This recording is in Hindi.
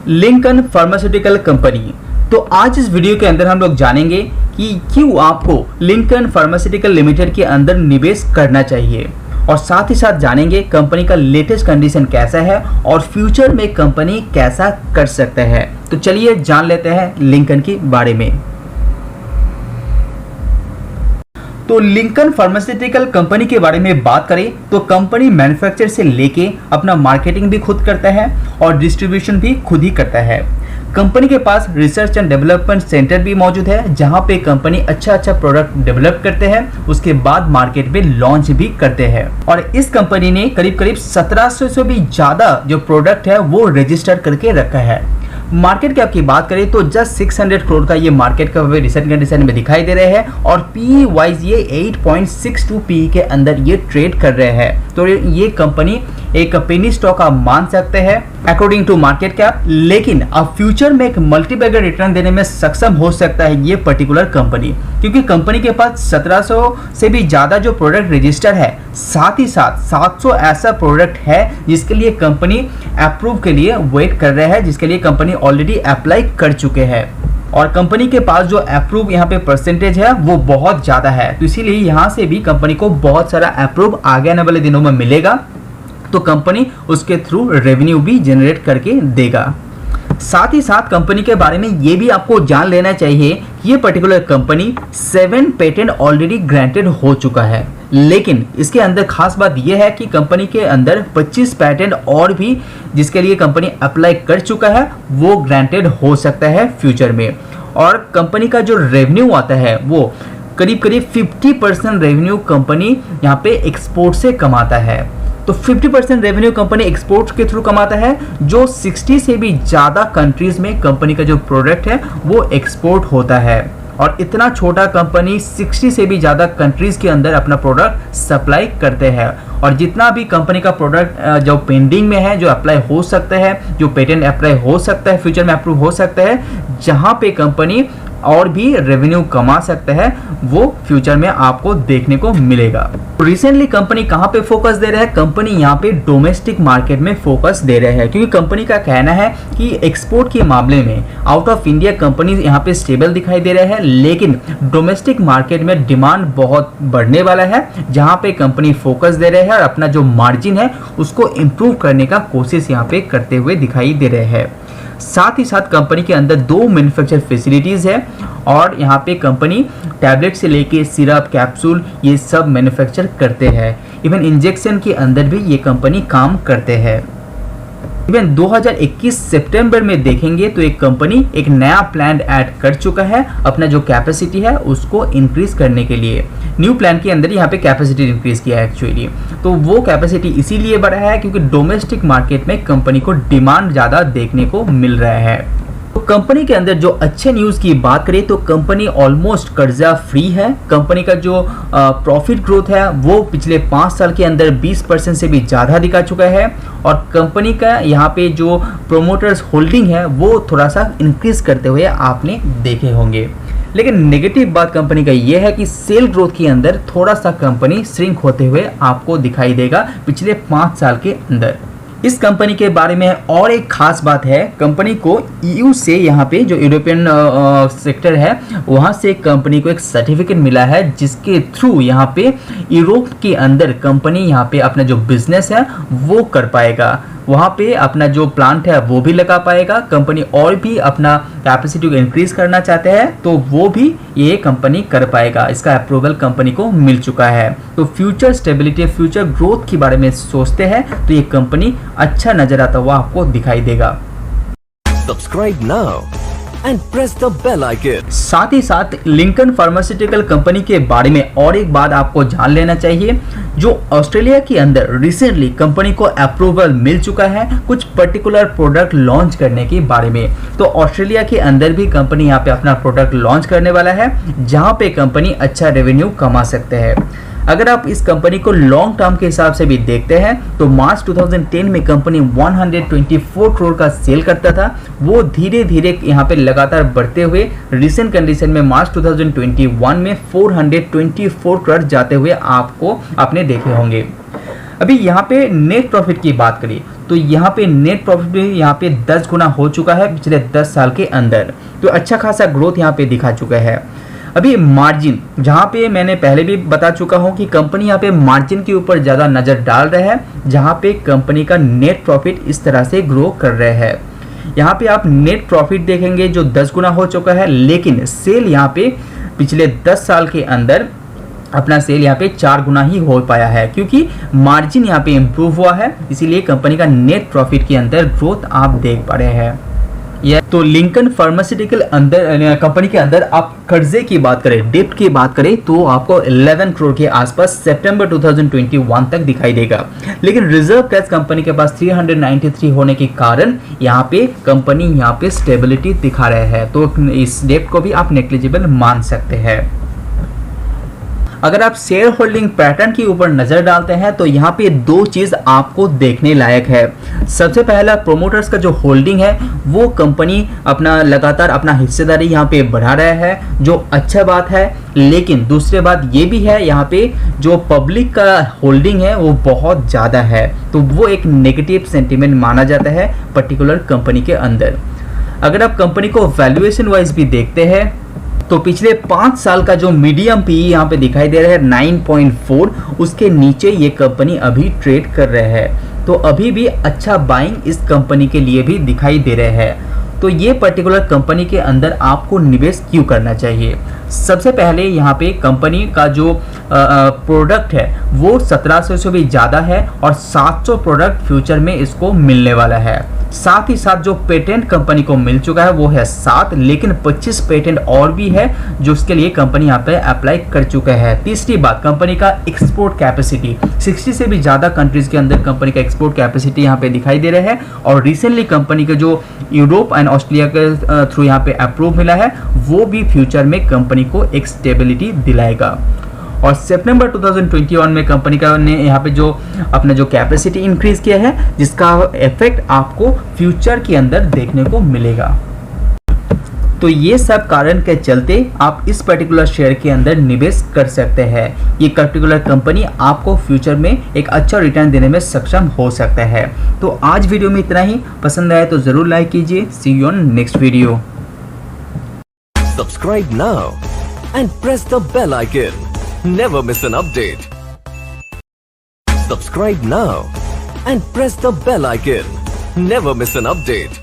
Lincoln pharmaceutical company. तो आज इस वीडियो के अंदर हम लोग जानेंगे कि क्यों आपको लिंकन फार्मास्यूटिकल लिमिटेड के अंदर निवेश करना चाहिए, और साथ ही साथ जानेंगे कंपनी का लेटेस्ट कंडीशन कैसा है और फ्यूचर में कंपनी कैसा कर सकता है। तो चलिए जान लेते हैं लिंकन के बारे में। तो लिंकन फार्मास्यूटिकल कंपनी के बारे में बात करें तो कंपनी मैन्युफैक्चर से लेके अपना मार्केटिंग भी खुद करता है और डिस्ट्रीब्यूशन भी खुद ही करता है। कंपनी के पास रिसर्च एंड डेवलपमेंट सेंटर भी मौजूद है, जहां पे कंपनी अच्छा प्रोडक्ट डेवलप करते हैं, उसके बाद मार्केट में लॉन्च भी करते हैं। और इस कंपनी ने करीब 1700 से भी ज़्यादा जो प्रोडक्ट है वो रजिस्टर करके रखा है। मार्केट कैप की बात करें तो जस्ट 600 करोड़ का ये मार्केट कैप रिसेंट कंडीशन में दिखाई दे रहे हैं, और पीई वाइज ये 8.62 पीई के अंदर ये ट्रेड कर रहे हैं। तो ये कंपनी एक पेनी स्टॉक आप मान सकते हैं अकॉर्डिंग टू मार्केट कैप, लेकिन अब फ्यूचर में एक मल्टीबैगर रिटर्न देने में सक्षम हो सकता है ये पर्टिकुलर कंपनी, क्योंकि कंपनी के पास 1700 से भी ज़्यादा जो प्रोडक्ट रजिस्टर है, साथ ही साथ 700 ऐसा प्रोडक्ट है जिसके लिए कंपनी अप्रूव के लिए वेट कर रहे हैं, जिसके लिए कंपनी ऑलरेडी अप्लाई कर चुके हैं। और कंपनी के पास जो अप्रूव यहाँ पे परसेंटेज है वो बहुत ज़्यादा है, तो इसीलिए यहाँ से भी कंपनी को बहुत सारा अप्रूव आगे आने वाले दिनों में मिलेगा, तो कंपनी उसके थ्रू रेवेन्यू भी जनरेट करके देगा। साथ ही साथ कंपनी के बारे में ये भी आपको जान लेना चाहिए कि ये particular company 7 patent already granted हो चुका है, लेकिन इसके अंदर खास बात यह है कि कंपनी के अंदर 25 पेटेंट और भी जिसके लिए कंपनी अप्लाई कर चुका है वो ग्रांटेड हो सकता है फ्यूचर में। और कंपनी का जो रेवेन्यू आता है वो करीब 50% रेवेन्यू कंपनी यहाँ पे एक्सपोर्ट से कमाता है। तो 50% रेवेन्यू कंपनी एक्सपोर्ट के थ्रू कमाता है, जो 60 से भी ज़्यादा कंट्रीज में कंपनी का जो प्रोडक्ट है वो एक्सपोर्ट होता है। और इतना छोटा कंपनी 60 से भी ज़्यादा कंट्रीज के अंदर अपना प्रोडक्ट सप्लाई करते हैं। और जितना भी कंपनी का प्रोडक्ट जो पेंडिंग में है, जो अप्लाई हो सकता है, जो पेटेंट अप्लाई हो सकता है, फ्यूचर में अप्रूव हो सकता है, जहाँ पे कंपनी और भी रेवेन्यू कमा सकता है, वो फ्यूचर में आपको देखने को मिलेगा। रिसेंटली कंपनी कहाँ पे फोकस दे रहा है? कंपनी यहाँ पे डोमेस्टिक मार्केट में फोकस दे रहे हैं, क्योंकि कंपनी का कहना है कि एक्सपोर्ट के मामले में आउट ऑफ इंडिया कंपनी यहाँ पे स्टेबल दिखाई दे रहे हैं, लेकिन डोमेस्टिक मार्केट में डिमांड बहुत बढ़ने वाला है, जहाँ पे कंपनी फोकस दे रहे हैं और अपना जो मार्जिन है उसको इम्प्रूव करने का कोशिश यहाँ पे करते हुए दिखाई दे रहे हैं। साथ ही साथ कंपनी के अंदर 2 मैन्युफैक्चर फैसिलिटीज़ है, और यहाँ पे कंपनी टैबलेट से लेके सिरप, कैप्सूल ये सब मैन्युफैक्चर करते हैं। इवन इंजेक्शन के अंदर भी ये कंपनी काम करते हैं। इवन 2021 सितंबर में देखेंगे तो एक कंपनी एक नया प्लान ऐड कर चुका है, अपना जो कैपेसिटी है उसको इंक्रीज करने के लिए। न्यू प्लान के अंदर यहाँ पे कैपेसिटी इंक्रीज किया है एक्चुअली, तो वो कैपेसिटी इसीलिए बढ़ा है क्योंकि डोमेस्टिक मार्केट में कंपनी को डिमांड ज़्यादा देखने को मिल रहा है। तो कंपनी के अंदर जो अच्छे न्यूज़ की बात करें तो कंपनी ऑलमोस्ट कर्जा फ्री है। कंपनी का जो प्रॉफिट ग्रोथ है वो पिछले 5 साल के अंदर 20% से भी ज़्यादा दिखा चुका है, और कंपनी का यहाँ पे जो प्रोमोटर्स होल्डिंग है वो थोड़ा सा इंक्रीज करते हुए आपने देखे होंगे। लेकिन नेगेटिव बात कंपनी का ये है कि सेल ग्रोथ के अंदर थोड़ा सा कंपनी श्रिंक होते हुए आपको दिखाई देगा पिछले 5 साल के अंदर। इस कंपनी के बारे में और एक खास बात है, कंपनी को ईयू से यहाँ पे जो यूरोपियन सेक्टर है वहाँ से कंपनी को एक सर्टिफिकेट मिला है, जिसके थ्रू यहाँ पे यूरोप के अंदर कंपनी यहाँ पे अपना जो बिजनेस है वो कर पाएगा, वहाँ पे अपना जो प्लांट है वो भी लगा पाएगा। कंपनी और भी अपना कैपेसिटी को इंक्रीज करना चाहते हैं तो वो भी ये कंपनी कर पाएगा, इसका अप्रूवल कंपनी को मिल चुका है। तो फ्यूचर स्टेबिलिटी, फ्यूचर ग्रोथ के बारे में सोचते हैं तो ये कंपनी अच्छा नजर आता हुआ आपको दिखाई देगा। Subscribe now and press the bell icon. साथ ही साथ लिंकन फार्मास्यूटिकल कंपनी के बारे में और एक बात आपको जान लेना चाहिए, जो ऑस्ट्रेलिया के अंदर रिसेंटली कंपनी को अप्रूवल मिल चुका है कुछ पर्टिकुलर प्रोडक्ट लॉन्च करने के बारे में। तो ऑस्ट्रेलिया के अंदर भी कंपनी यहाँ पे अपना प्रोडक्ट लॉन्च करने वाला है, जहाँ पे कंपनी अच्छा रेवेन्यू कमा सकते हैं। अगर आप इस कंपनी को लॉन्ग टर्म के हिसाब से भी देखते हैं तो मार्च 2010 में कंपनी 124 करोड़ का सेल करता था, वो धीरे धीरे यहाँ पे लगातार बढ़ते हुए रिसेंट कंडीशन में मार्च 2021 में 424 करोड़ जाते हुए आपने देखे होंगे। अभी यहाँ पे नेट प्रॉफिट की बात करें तो यहाँ पे नेट प्रॉफिट भी यहाँ पे 10 गुना हो चुका है पिछले 10 साल के अंदर। तो अच्छा खासा ग्रोथ यहाँ पे दिखा चुका है। अभी मार्जिन, जहाँ पे मैंने पहले भी बता चुका हूँ कि कंपनी यहाँ पे मार्जिन के ऊपर ज़्यादा नज़र डाल रहा है, जहाँ पे कंपनी का नेट प्रॉफिट इस तरह से ग्रो कर रहा है। यहाँ पे आप नेट प्रॉफिट देखेंगे जो 10 गुना हो चुका है, लेकिन सेल यहाँ पे पिछले 10 साल के अंदर अपना सेल यहाँ पे 4 गुना ही हो पाया है, क्योंकि मार्जिन यहाँ पे इम्प्रूव हुआ है, इसीलिए कंपनी का नेट प्रॉफिट के अंदर ग्रोथ आप देख पा रहे हैं। यह तो लिंकन फार्मास्यूटिकल अंदर कंपनी के अंदर आप कर्जे की बात करें, डेब्ट की बात करें तो आपको 11 करोड़ के आसपास सितंबर 2021 तक दिखाई देगा। लेकिन रिजर्व कैश कंपनी के पास 393 होने के कारण यहाँ पे कंपनी यहाँ पे स्टेबिलिटी दिखा रहे हैं, तो इस डेब्ट को भी आप नेग्लिजिबल मान सकते हैं। अगर आप शेयर होल्डिंग पैटर्न के ऊपर नजर डालते हैं तो यहाँ पे 2 चीज आपको देखने लायक है। सबसे पहला, प्रोमोटर्स का जो होल्डिंग है वो कंपनी अपना लगातार अपना हिस्सेदारी यहाँ पे बढ़ा रहा है, जो अच्छा बात है। लेकिन दूसरी बात ये भी है, यहाँ पे जो पब्लिक का होल्डिंग है वो बहुत ज़्यादा है, तो वो एक नेगेटिव सेंटिमेंट माना जाता है पर्टिकुलर कंपनी के अंदर। अगर आप कंपनी को वैल्यूएशन वाइज भी देखते हैं तो पिछले 5 साल का जो मीडियम पी यहाँ पे दिखाई दे रहा है 9.4, उसके नीचे ये कंपनी अभी ट्रेड कर रहे हैं, तो अभी भी अच्छा बाइंग इस कंपनी के लिए भी दिखाई दे रहे हैं। तो ये पर्टिकुलर कंपनी के अंदर आपको निवेश क्यों करना चाहिए? सबसे पहले यहाँ पे कंपनी का जो प्रोडक्ट है वो 1700 से भी ज़्यादा है और 700 प्रोडक्ट फ्यूचर में इसको मिलने वाला है। साथ ही साथ जो पेटेंट कंपनी को मिल चुका है वो है 7, लेकिन 25 पेटेंट और भी है जो उसके लिए कंपनी यहाँ पे अप्लाई कर चुका है। तीसरी बात, कंपनी का एक्सपोर्ट कैपेसिटी 60 से भी ज़्यादा कंट्रीज के अंदर कंपनी का एक्सपोर्ट कैपेसिटी यहाँ पे दिखाई दे रहा है, और रिसेंटली कंपनी के जो यूरोप एंड ऑस्ट्रेलिया के थ्रू यहाँ पे अप्रूव मिला है वो भी फ्यूचर में कंपनी को एक स्टेबिलिटी दिलाएगा। और सितंबर 2021 में कंपनी का ने यहाँ पे जो अपना जो कैपेसिटी इंक्रीज किया है, जिसका इफेक्ट आपको फ्यूचर के अंदर देखने को मिलेगा। तो ये सब कारण के चलते आप इस पर्टिकुलर शेयर के अंदर निवेश कर सकते हैं। ये पर्टिकुलर कंपनी आपको फ्यूचर में एक अच्छा रिटर्न देने में सक्षम हो सकता है। तो आज वीडियो में इतना ही, पसंद आए तो जरूर लाइक कीजिए। See you on next video. Subscribe now and press the bell icon. Never miss an update. Subscribe now and press the bell icon. Never miss an update.